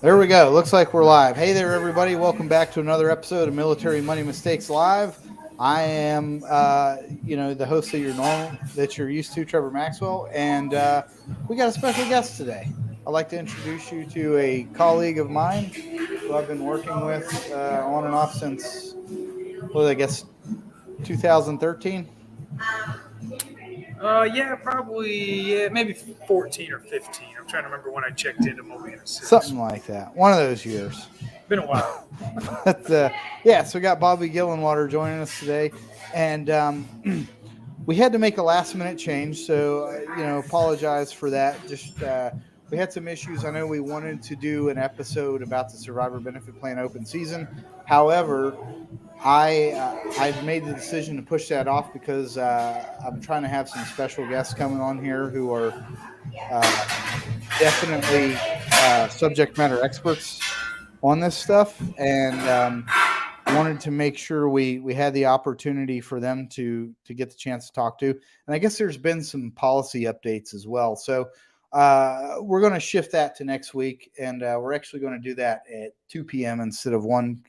There we go. Looks like we're live. Hey there, everybody. Welcome back to another episode of Military Money Mistakes Live. I am, the host that you're used to, Trevor Maxwell, and we got a special guest today. I'd like to introduce you to a colleague of mine who I've been working with on and off since, well, I guess 2013, Yeah, probably maybe 14 or 15. I'm trying to remember when I checked into Molina 6. something like that. One of those years. Been a while. But yeah, so we got Bobby Gillenwater joining us today, and we had to make a last minute change. So apologize for that. Just we had some issues. I know we wanted to do an episode about the Survivor Benefit Plan open season. However, I've made the decision to push that off because I'm trying to have some special guests coming on here who are uh, definitely subject matter experts on this stuff, and wanted to make sure we had the opportunity for them to get the chance to talk to. And I guess there's been some policy updates as well. So we're going to shift that to next week, and we're actually going to do that at 2 p.m. instead of 1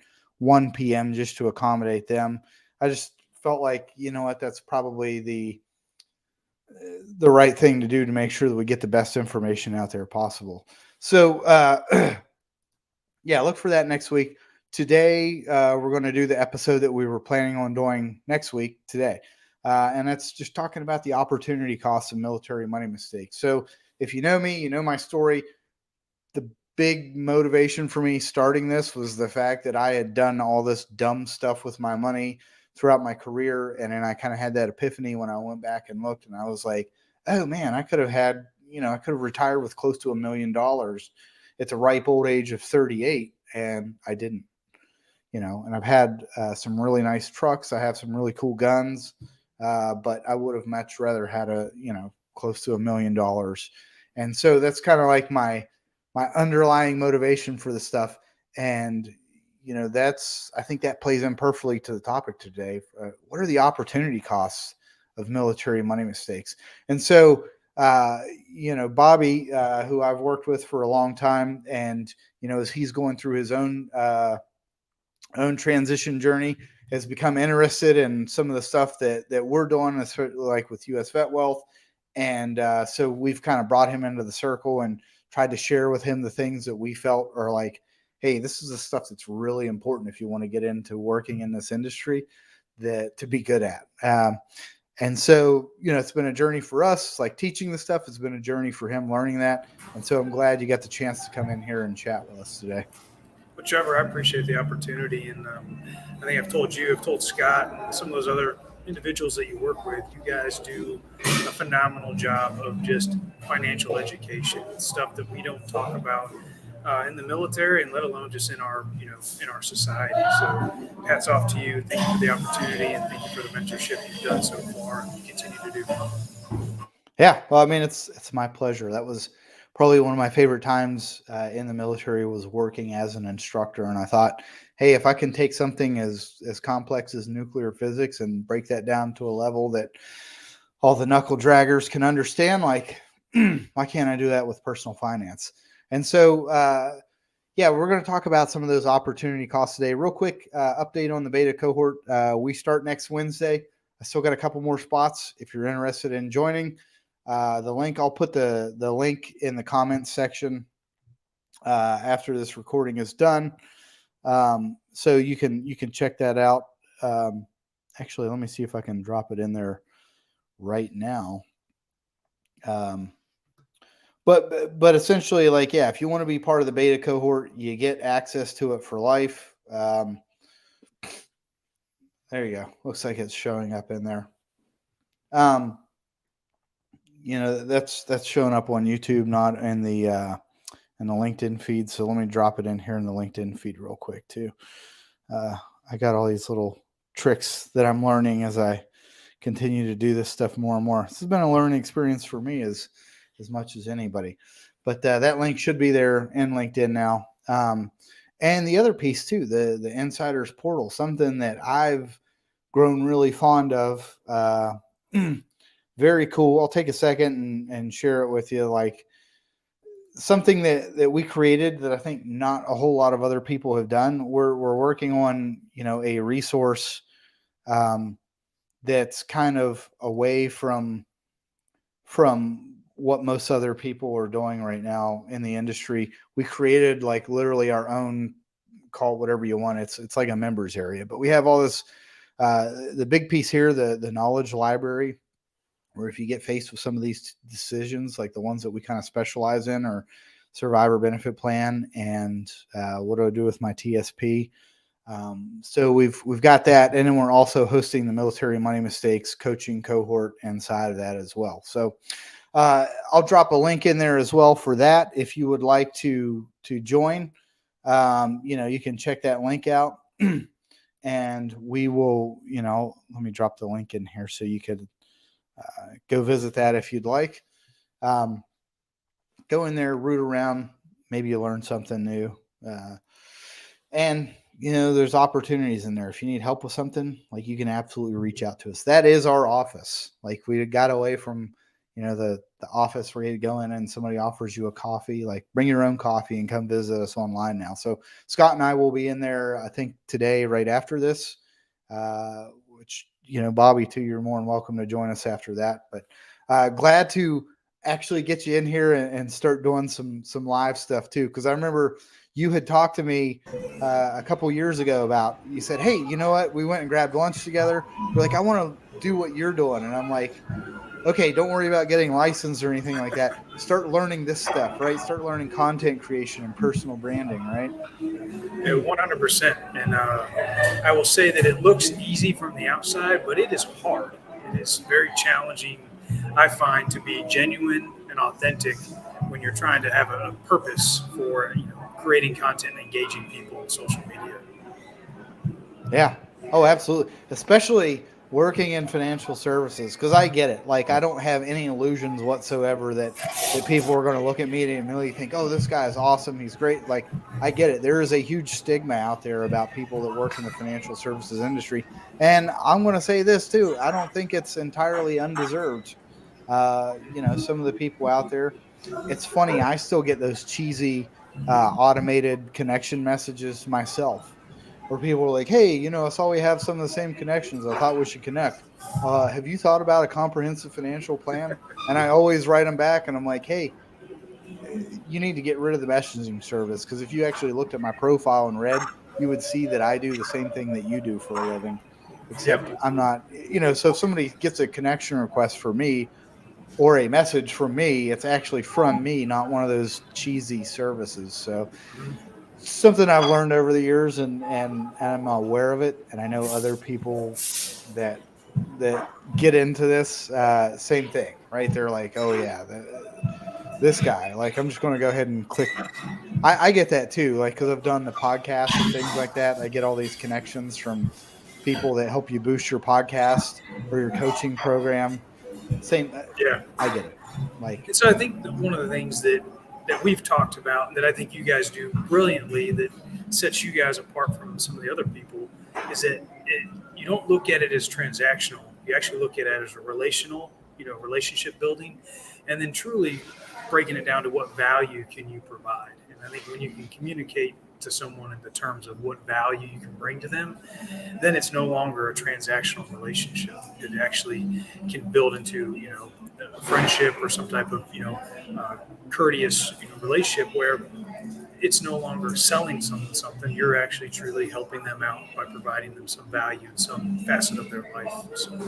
p.m. just to accommodate them. I just felt like, you know what, that's probably the right thing to do to make sure that we get the best information out there possible. So yeah, look for that next week. Today, we're going to do the episode that we were planning on doing next week today. And that's just talking about the opportunity costs of military money mistakes. So if you know me, you know my story. The big motivation for me starting this was the fact that I had done all this dumb stuff with my money throughout my career. And then I kind of had that epiphany when I went back and looked, and I was like, oh man, I could have I could have retired with close to $1 million at the ripe old age of 38, and I didn't. And I've had some really nice trucks. I have some really cool guns, but I would have much rather had close to $1 million. And so that's kind of like my underlying motivation for the stuff. And, I think that plays in perfectly to the topic today. What are the opportunity costs of military money mistakes? And so, Bobby, who I've worked with for a long time, and, as he's going through his own transition journey, has become interested in some of the stuff that we're doing, especially like with US Vet Wealth. And so we've kind of brought him into the circle and tried to share with him the things that we felt are like, hey, this is the stuff that's really important if you want to get into working in this industry that to be good at. And so, it's been a journey for us, like teaching the stuff. It's been a journey for him learning that. And so I'm glad you got the chance to come in here and chat with us today. But Trevor, I appreciate the opportunity. And I think I've told you, I've told Scott, and some of those other individuals that you work with, you guys do a phenomenal job of just financial education, stuff that we don't talk about in the military, and let alone just in our in our society. So hats off to you. Thank you for the opportunity, and thank you for the mentorship you've done so far and continue to do. Yeah, well, I mean, it's my pleasure. That was probably one of my favorite times in the military, was working as an instructor. And I thought, hey, if I can take something as complex as nuclear physics and break that down to a level that all the knuckle draggers can understand, like, why can't I do that with personal finance? And so, yeah, we're going to talk about some of those opportunity costs today. Real quick update on the beta cohort. We start next Wednesday. I still got a couple more spots if you're interested in joining. The link, I'll put the link in the comments section after this recording is done, so you can check that out. Actually, let me see if I can drop it in there right now. But essentially, like, yeah, if you want to be part of the beta cohort, you get access to it for life. There you go. Looks like it's showing up in there. That's showing up on YouTube, not in the LinkedIn feed. So let me drop it in here in the LinkedIn feed real quick too. I got all these little tricks that I'm learning as I continue to do this stuff more and more. This has been a learning experience for me as much as anybody. But that link should be there in LinkedIn now. And the other piece too, the Insiders Portal, something that I've grown really fond of. Very cool. I'll take a second and share it with you. Like, something that we created that I think not a whole lot of other people have done. We're working on, a resource that's kind of away from what most other people are doing right now in the industry. We created like literally our own, call it whatever you want. It's like a members area, but we have all this. The big piece here, the knowledge library, where if you get faced with some of these decisions, like the ones that we kind of specialize in, or survivor benefit plan, and what do I do with my TSP? So we've got that, and then we're also hosting the military money mistakes coaching cohort inside of that as well. So I'll drop a link in there as well for that if you would like to join. You can check that link out, and we will. Let me drop the link in here so you could go visit that if you'd like. Go in there, root around. Maybe you learn something new. And there's opportunities in there. If you need help with something, like, you can absolutely reach out to us. That is our office. Like, we got away from, the office where you go in and somebody offers you a coffee. Like, bring your own coffee and come visit us online now. So Scott and I will be in there, I think today, right after this, which, Bobby too, you're more than welcome to join us after that. But glad to actually get you in here and start doing some live stuff too. Cause I remember you had talked to me a couple years ago about, you said, hey, you know what? We went and grabbed lunch together. You're like, I want to do what you're doing. And I'm like, okay, don't worry about getting licensed or anything like that. Start learning this stuff, right? Start learning content creation and personal branding, right? Yeah, 100%. And I will say that it looks easy from the outside, but it is hard. It is very challenging, I find, to be genuine and authentic when you're trying to have a purpose for creating content and engaging people on social media. Yeah. Oh, absolutely. Especially working in financial services, because I get it. Like, I don't have any illusions whatsoever that people are going to look at me and immediately think, oh, this guy is awesome. He's great. Like, I get it. There is a huge stigma out there about people that work in the financial services industry. And I'm going to say this too. I don't think it's entirely undeserved. Some of the people out there, it's funny. I still get those cheesy automated connection messages myself, where people are like, hey, I saw we have some of the same connections. I thought we should connect. Have you thought about a comprehensive financial plan? And I always write them back and I'm like, hey, you need to get rid of the messaging service, because if you actually looked at my profile and read, you would see that I do the same thing that you do for a living, except Yep. I'm not, so if somebody gets a connection request for me or a message from me, it's actually from me, not one of those cheesy services. So something I've learned over the years, and I'm aware of it, and I know other people that get into this same thing, right? They're like, oh yeah, this guy, like, I'm just going to go ahead and click. I get that too, like, because I've done the podcast and things like that. I get all these connections from people that help you boost your podcast or your coaching program. Same, Yeah. I get it. Like, And so I think that one of the things that we've talked about that I think you guys do brilliantly that sets you guys apart from some of the other people is that you don't look at it as transactional. You actually look at it as a relational, relationship building, and then truly breaking it down to what value can you provide. And I think when you can communicate to someone in the terms of what value you can bring to them, then it's no longer a transactional relationship. It actually can build into, a friendship or some type of, courteous, relationship where it's no longer selling someone something. You're actually truly helping them out by providing them some value in some facet of their life. So,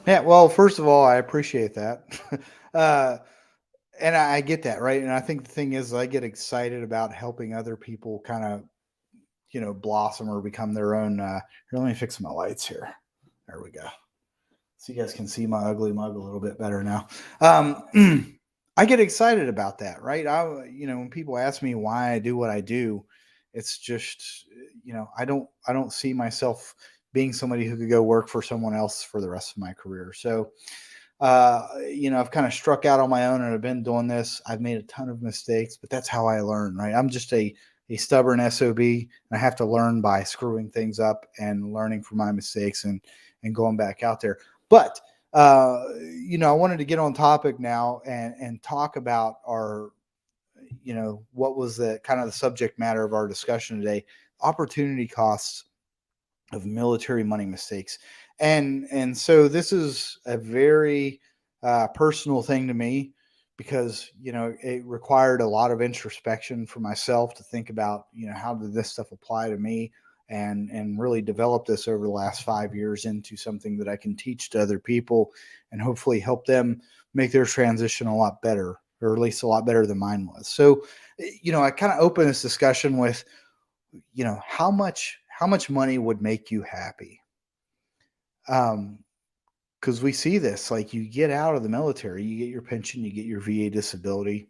yeah, well, first of all, I appreciate that. uh, and I get that, right? And I think the thing is, I get excited about helping other people kind of, blossom or become their own. Here, let me fix my lights here. There we go. So you guys can see my ugly mug a little bit better now. I get excited about that, right? When people ask me why I do what I do, it's just, I don't see myself being somebody who could go work for someone else for the rest of my career. So, I've kind of struck out on my own and I've been doing this. I've made a ton of mistakes, but that's how I learn, right? I'm just a stubborn SOB, and I have to learn by screwing things up and learning from my mistakes and going back out there. But I wanted to get on topic now and talk about our, what was the kind of the subject matter of our discussion today: opportunity costs of military money mistakes. And so this is a very personal thing to me, because it required a lot of introspection for myself to think about, how did this stuff apply to me, and really develop this over the last 5 years into something that I can teach to other people, and hopefully help them make their transition a lot better, or at least a lot better than mine was. So I kind of open this discussion with, how much money would make you happy? Because we see this, like, you get out of the military, you get your pension, you get your VA disability,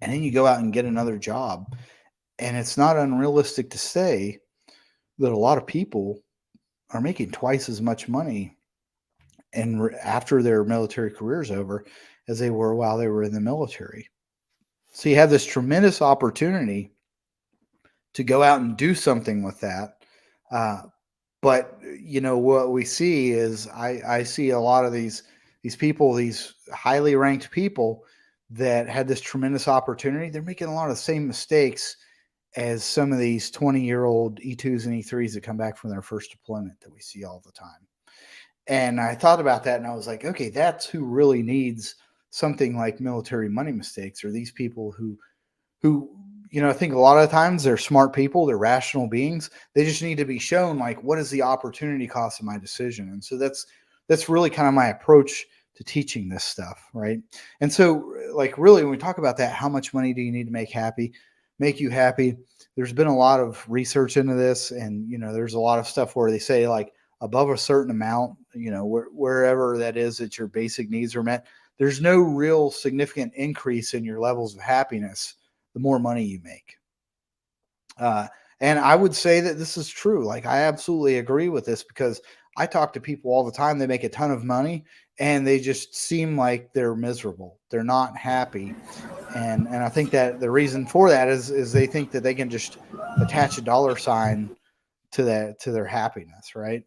and then you go out and get another job. And it's not unrealistic to say that a lot of people are making twice as much money and after their military career is over as they were while they were in the military. So you have this tremendous opportunity to go out and do something with that. But what we see is, I see a lot of these people, these highly ranked people that had this tremendous opportunity. They're making a lot of the same mistakes as some of these 20-year-old E2s and E3s that come back from their first deployment that we see all the time. And I thought about that, and I was like, okay, that's who really needs something like military money mistakes, or these people who I think a lot of times they're smart people, they're rational beings. They just need to be shown, like, what is the opportunity cost of my decision? And so that's really kind of my approach to teaching this stuff, right? And so, like, really, when we talk about that, how much money do you need to make you happy? There's been a lot of research into this, and there's a lot of stuff where they say, like, above a certain amount, wherever that is, that your basic needs are met, there's no real significant increase in your levels of happiness the more money you make. And I would say that this is true. Like, I absolutely agree with this, because I talk to people all the time. They make a ton of money and they just seem like they're miserable. They're not happy. And I think that the reason for that is they think that they can just attach a dollar sign to their happiness, right?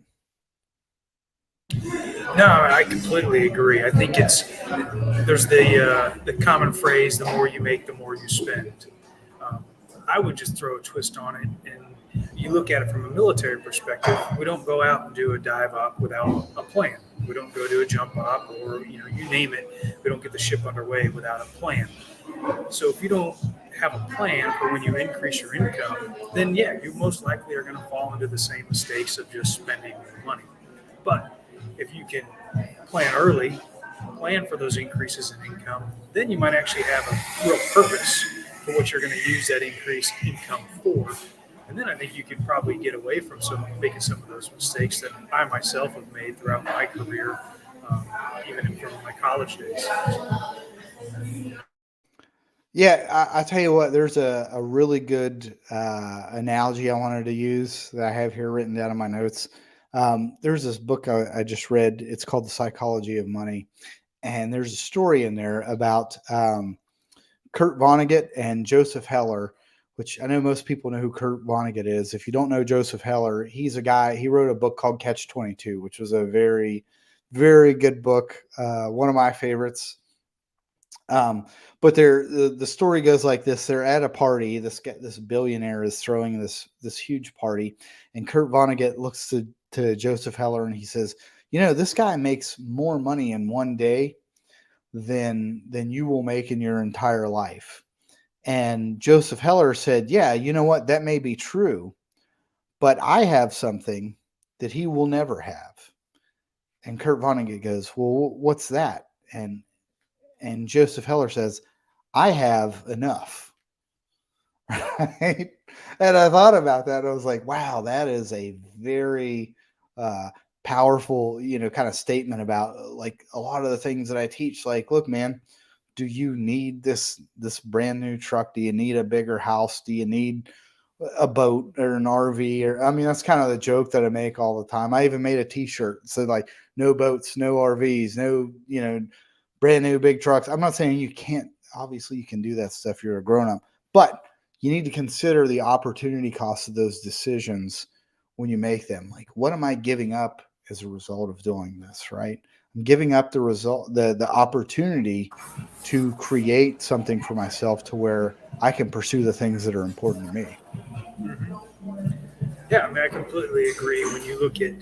No, I completely agree. I think there's the common phrase: the more you make, the more you spend. Um, I would just throw a twist on it, and you look at it from a military perspective. We don't go out and do a dive op without a plan. We don't go do a jump op, or you name it. We don't get the ship underway without a plan. So if you don't have a plan for when you increase your income, then yeah, you most likely are going to fall into the same mistakes of just spending your money. But if you can plan early, plan for those increases in income, then you might actually have a real purpose for what you're going to use that increased income for. And then I think you can probably get away from making some of those mistakes that I myself have made throughout my career, even from my college days. Yeah, I tell you what, there's a really good analogy I wanted to use that I have here written down in my notes. There's this book I just read. It's called The Psychology of Money. And there's a story in there about Kurt Vonnegut and Joseph Heller, which I know most people know who Kurt Vonnegut is. If you don't know Joseph Heller, he's a guy, he wrote a book called Catch 22, which was a very, very good book. One of my favorites. But the story goes like this: they're at a party. This billionaire is throwing this huge party, and Kurt Vonnegut looks to Joseph Heller and he says, this guy makes more money in one day than you will make in your entire life. And Joseph Heller said, yeah, you know what? That may be true, but I have something that he will never have. And Kurt Vonnegut goes, well, what's that? And Joseph Heller says, I have enough. Right? And I thought about that. I was like, wow, that is a very powerful, kind of statement about like a lot of the things that I teach. Like, look, man, do you need this brand new truck? Do you need a bigger house? Do you need a boat or an RV? Or, I mean, that's kind of the joke that I make all the time. I even made a t-shirt that said, like, no boats, no RVs, no, brand new big trucks. I'm not saying you can't, obviously you can do that stuff. You're a grown up, but you need to consider the opportunity cost of those decisions when you make them. Like, what am I giving up as a result of doing this? Right. I'm giving up the result, the opportunity to create something for myself to where I can pursue the things that are important to me. Yeah, I mean, I completely agree. When you look at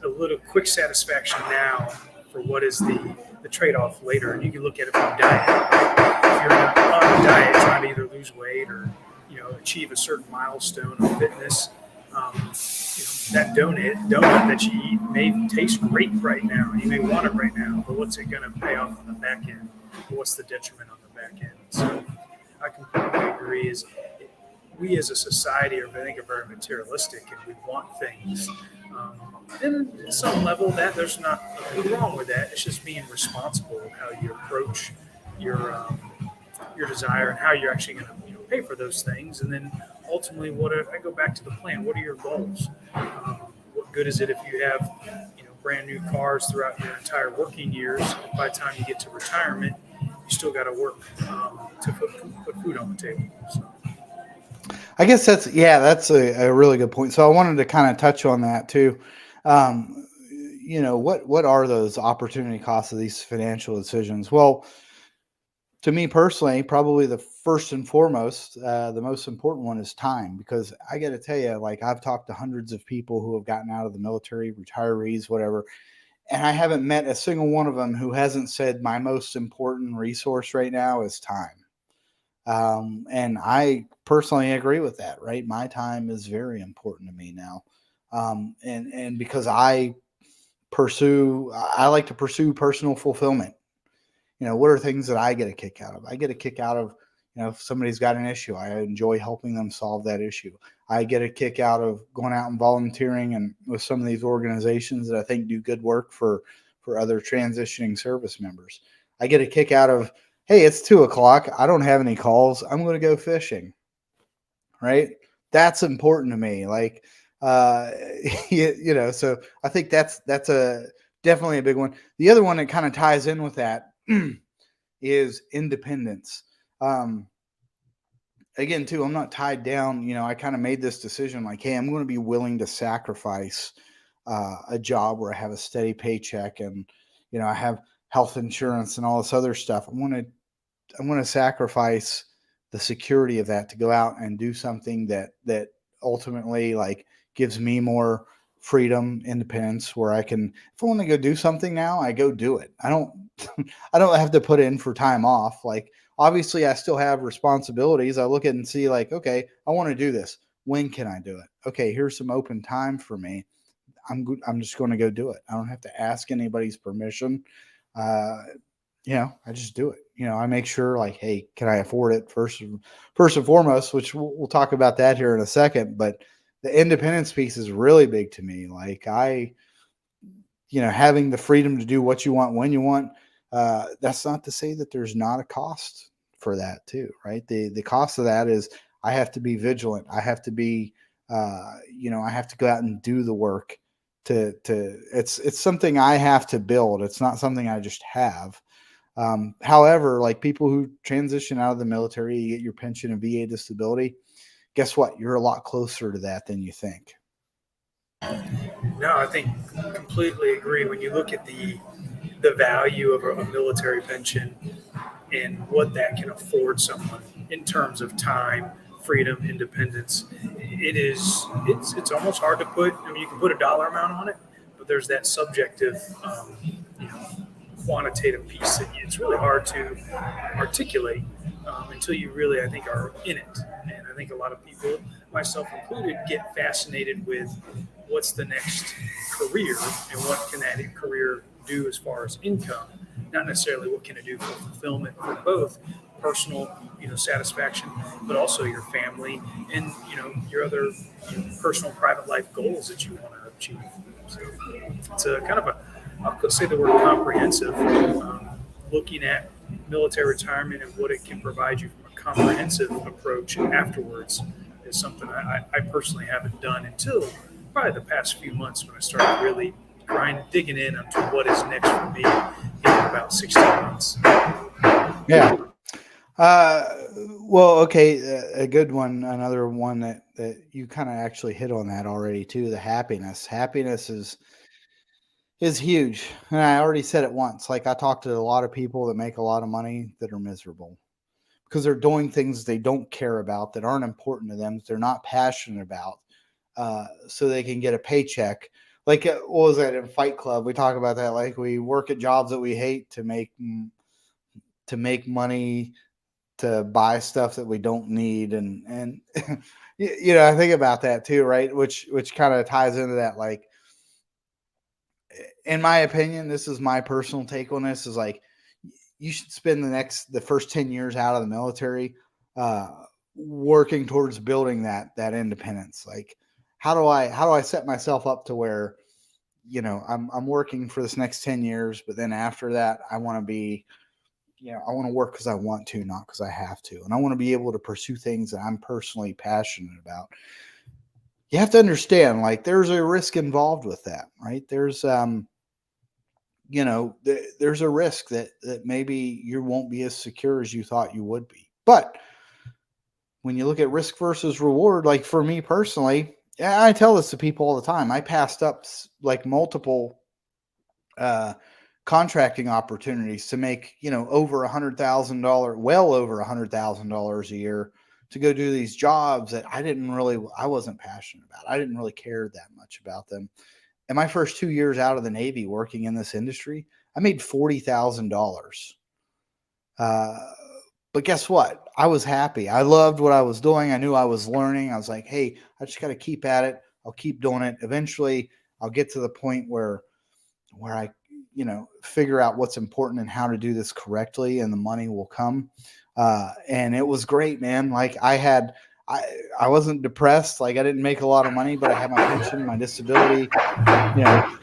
a little quick satisfaction now for what is the trade off later, and you can look at it from diet. If you're on a diet trying to either lose weight or achieve a certain milestone of fitness, that donut that you eat may taste great right now. You may want it right now, but what's it going to pay off on the back end? What's the detriment on the back end? So I completely agree. Is we as a society are, I think, are very materialistic and we want things. Um, and at some level, that there's not nothing wrong with that. It's just being responsible of how you approach your um, your desire and how you're actually going to pay for those things. And then ultimately, I go back to the plan. What are your goals? What good is it if you have brand new cars throughout your entire working years? By the time you get to retirement, you still got to work to put food on the table. So. I guess that's a really good point. So I wanted to kind of touch on that too. Um, what are those opportunity costs of these financial decisions? Well, to me personally, probably the first and foremost, the most important one is time, because I got to tell you, like I've talked to hundreds of people who have gotten out of the military, retirees, whatever, and I haven't met a single one of them who hasn't said my most important resource right now is time. And I personally agree with that, right? My time is very important to me now. And because I like to pursue personal fulfillment. What are things that I get a kick out of? I get a kick out of, if somebody's got an issue, I enjoy helping them solve that issue. I get a kick out of going out and volunteering and with some of these organizations that I think do good work for other transitioning service members. I get a kick out of, hey, it's 2 o'clock. I don't have any calls. I'm going to go fishing. Right. That's important to me. Like, uh, so I think that's definitely a big one. The other one that kind of ties in with that is independence. Um, Again, too, I'm not tied down. I kind of made this decision like, hey, I'm going to be willing to sacrifice a job where I have a steady paycheck and, I have health insurance and all this other stuff. I'm going to sacrifice the security of that to go out and do something that ultimately like gives me more freedom, independence, where I can, if I want to go do something now, I go do it. I don't I don't have to put in for time off. Like obviously I still have responsibilities. I look at and see like, okay, I want to do this. When can I do it? Okay, here's some open time for me. I'm just going to go do it. I don't have to ask anybody's permission. Uh, I just do it. I make sure like, hey, can I afford it first and foremost, which we'll talk about that here in a second. But the independence piece is really big to me. Like having the freedom to do what you want when you want. That's not to say that there's not a cost for that too, right? The cost of that is I have to be vigilant. I have to be, I have to go out and do the work to it's something I have to build. It's not something I just have. However, like people who transition out of the military, you get your pension and VA disability. Guess what? You're a lot closer to that than you think. No, I think completely agree. When you look at the value of a military pension and what that can afford someone in terms of time, freedom, independence, it's almost hard to put. I mean, you can put a dollar amount on it, but there's that subjective, you know, quantitative piece that it's really hard to articulate until you really, I think, are in it. And I think a lot of people, myself included, get fascinated with what's the next career and what can that career do as far as income, not necessarily what can it do for fulfillment for both personal, satisfaction, but also your family and your other personal private life goals that you want to achieve. So it's a kind of a, I'll say the word comprehensive, looking at military retirement and what it can provide you from a comprehensive approach afterwards is something I personally haven't done until probably the past few months when I started really digging in onto what is next for me in about 16 months. Yeah. Uh, well, okay, a good one. Another one that you kind of actually hit on that already too. The happiness. Happiness is is huge. And I already said it once. Like I talked to a lot of people that make a lot of money that are miserable because they're doing things they don't care about, that aren't important to them, that they're not passionate about, so they can get a paycheck. Like what was that in Fight Club? We talk about that. Like we work at jobs that we hate to make money to buy stuff that we don't need, and I think about that too, right? Which kind of ties into that. Like in my opinion, this is my personal take on this, is like you should spend the first 10 years out of the military uh, working towards building that independence. Like how do I set myself up to where I'm working for this next 10 years, but then after that I want to be, I want to work because I want to, not because I have to, and I want to be able to pursue things that I'm personally passionate about. You have to understand, like, there's a risk involved with that, right? There's a risk that maybe you won't be as secure as you thought you would be. But when you look at risk versus reward, like for me personally, yeah, I tell this to people all the time. I passed up like multiple uh, contracting opportunities to make, over $100,000, well over $100,000 a year, to go do these jobs that I wasn't passionate about. I didn't really care that much about them. In my first 2 years out of the Navy working in this industry, I made $40,000. Uh, but guess what? I was happy. I loved what I was doing. I knew I was learning. I was like, hey, I just got to keep at it. I'll keep doing it. Eventually, I'll get to the point where I, figure out what's important and how to do this correctly, and the money will come. And it was great, man. Like I wasn't depressed. Like I didn't make a lot of money, but I had my pension, my disability. You know,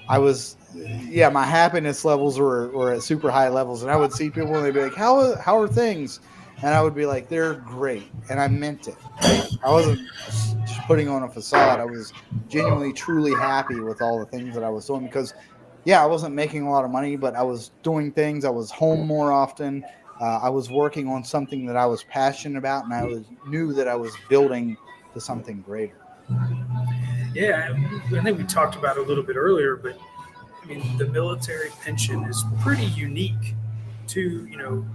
I was, yeah, my happiness levels were at super high levels, and I would see people and they'd be like, how are things? And I would be like, they're great, and I meant it. Right? I wasn't just putting on a facade. I was genuinely, truly happy with all the things that I was doing, because, yeah, I wasn't making a lot of money, but I was doing things. I was home more often. I was working on something that I was passionate about, and knew that I was building to something greater. Yeah, I think we talked about it a little bit earlier, but I mean, the military pension is pretty unique to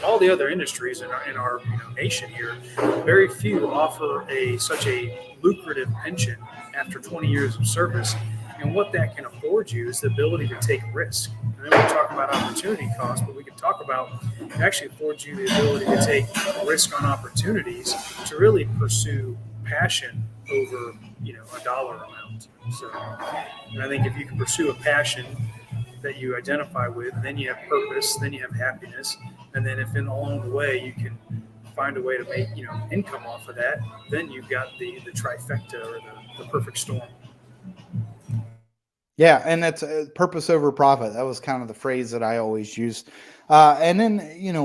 all the other industries in our nation here. Very few offer such a lucrative pension after 20 years of service, and what that can afford you is the ability to take risk. And then we talk about opportunity cost, but we can talk about it actually affords you the ability to take risk on opportunities to really pursue passion over a dollar amount. So, and I think if you can pursue a passion that you identify with, then you have purpose, then you have happiness, and then if along the way you can find a way to make income off of that, then you've got the trifecta, or the perfect storm. Yeah, and that's purpose over profit. That was kind of the phrase that I always used. And then,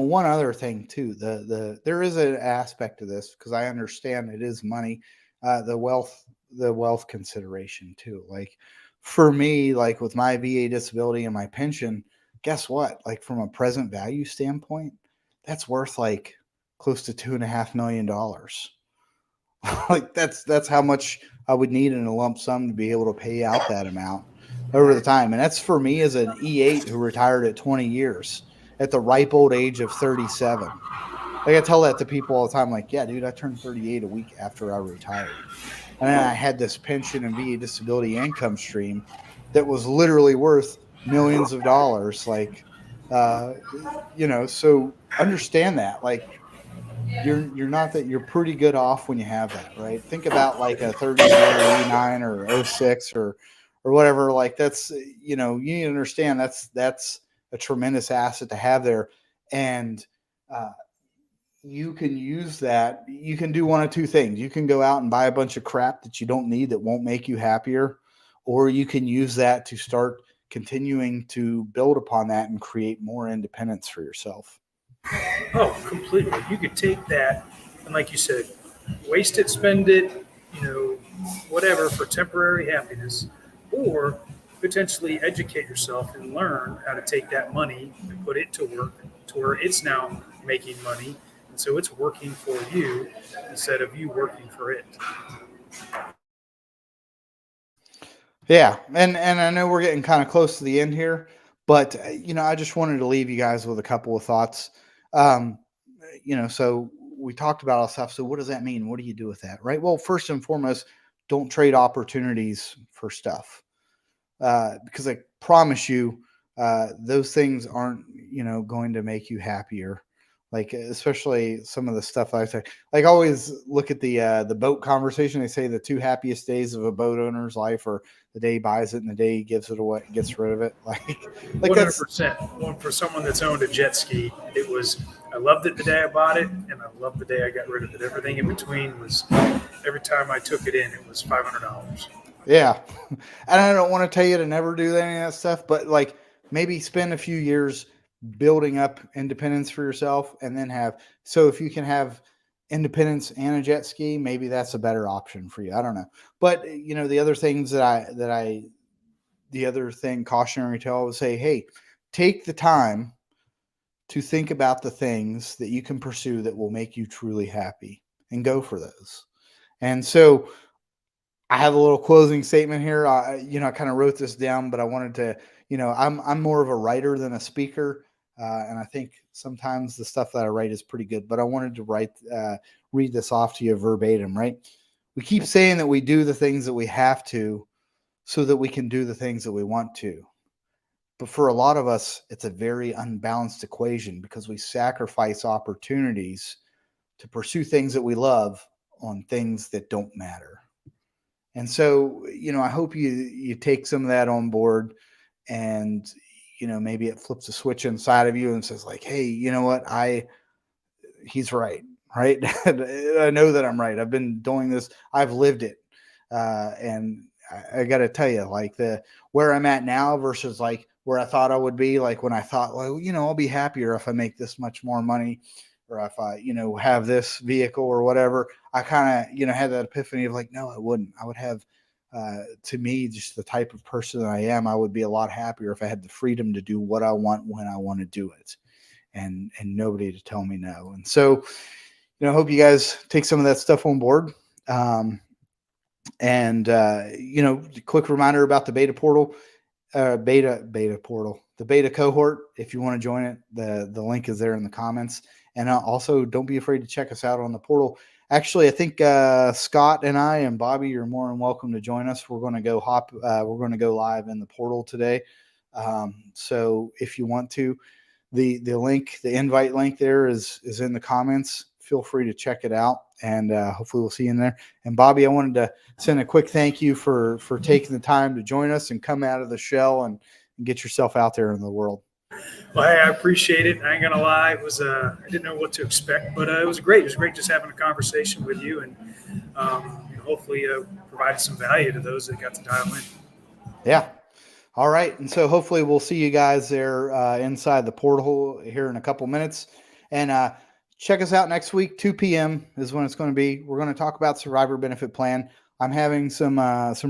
one other thing too. There is an aspect to this, because I understand it is money, the wealth consideration too. Like for me, like with my VA disability and my pension, guess what? Like from a present value standpoint, that's worth like close to $2.5 million. Like that's how much I would need in a lump sum to be able to pay out that amount over the time. And that's for me as an E8 who retired at 20 years at the ripe old age of 37. Like I tell that to people all the time, like, yeah, dude, I turned 38 a week after I retired. And then I had this pension and VA disability income stream that was literally worth millions of dollars. Like, uh, so understand that. Like, you're not that you're pretty good off when you have that, right? Think about like a 30-year E9 or '06 or whatever. Like that's, you need to understand that's a tremendous asset to have there. And uh, you can use that. You can do one of two things. You can go out and buy a bunch of crap that you don't need, that won't make you happier, or you can use that to start continuing to build upon that and create more independence for yourself. Oh, completely. You could take that and, like you said, waste it, spend it, whatever, for temporary happiness, or potentially educate yourself and learn how to take that money and put it to work to where it's now making money. And so it's working for you instead of you working for it. Yeah, and I know we're getting kind of close to the end here, but I just wanted to leave you guys with a couple of thoughts. Um, so we talked about all stuff. So what does that mean? What do you do with that, right? Well, first and foremost, don't trade opportunities for stuff, because I promise you, those things aren't going to make you happier. Like especially some of the stuff I say, like always look at the boat conversation. They say the two happiest days of a boat owner's life are the day he buys it and the day he gives it away, gets rid of it. Like One hundred that's percent. One for someone that's owned a jet ski, it was. I loved it the day I bought it, and I loved the day I got rid of it. Everything in between was. Every time I took it in, it was $500. yeah. And I don't want to tell you to never do any of that stuff, but like maybe spend a few years building up independence for yourself and then so if you can have independence and a jet ski, maybe that's a better option for you. I don't know. But the other things the other thing cautionary tale, I would say, hey, take the time to think about the things that you can pursue that will make you truly happy and go for those. And so I have a little closing statement here. I kind of wrote this down, but I wanted to, I'm more of a writer than a speaker, and I think sometimes the stuff that I write is pretty good. But I wanted to read this off to you verbatim. Right? We keep saying that we do the things that we have to, so that we can do the things that we want to. But for a lot of us, it's a very unbalanced equation because we sacrifice opportunities to pursue things that we love on things that don't matter. And so, I hope you take some of that on board, and maybe it flips a switch inside of you and says like, "Hey, you know what? He's right, right? I know that I'm right. I've been doing this. I've lived it, and I got to tell you, like the where I'm at now versus like where I thought I would be, like when I thought, well, I'll be happier if I make this much more money, or if I, have this vehicle or whatever. I kind of, had that epiphany of like, no, I wouldn't. I would have, to me, just the type of person that I am, I would be a lot happier if I had the freedom to do what I want when I want to do it, and nobody to tell me no. And so, I hope you guys take some of that stuff on board. And quick reminder about the beta portal, the beta cohort. If you want to join it, the link is there in the comments. And also, don't be afraid to check us out on the portal. Actually, I think Scott and I and Bobby are more than welcome to join us. We're going to go we're going to go live in the portal today. So if you want to, the link, the invite link there is in the comments. Feel free to check it out, and hopefully we'll see you in there. And Bobby, I wanted to send a quick thank you for taking the time to join us and come out of the shell and get yourself out there in the world. Well, hey, I appreciate it. I ain't gonna lie, it was I didn't know what to expect, but it was great. It was great just having a conversation with you, and hopefully provided some value to those that got to dial in. Yeah. All right. And so hopefully we'll see you guys there inside the portal here in a couple minutes. And check us out next week. 2 p.m. is when it's going to be. We're going to talk about survivor benefit plan. I'm having some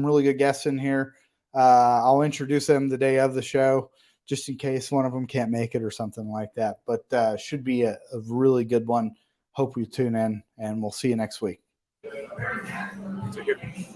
really good guests in here. I'll introduce them the day of the show, just in case one of them can't make it or something like that. But should be a really good one. Hope you tune in, and we'll see you next week. Take care.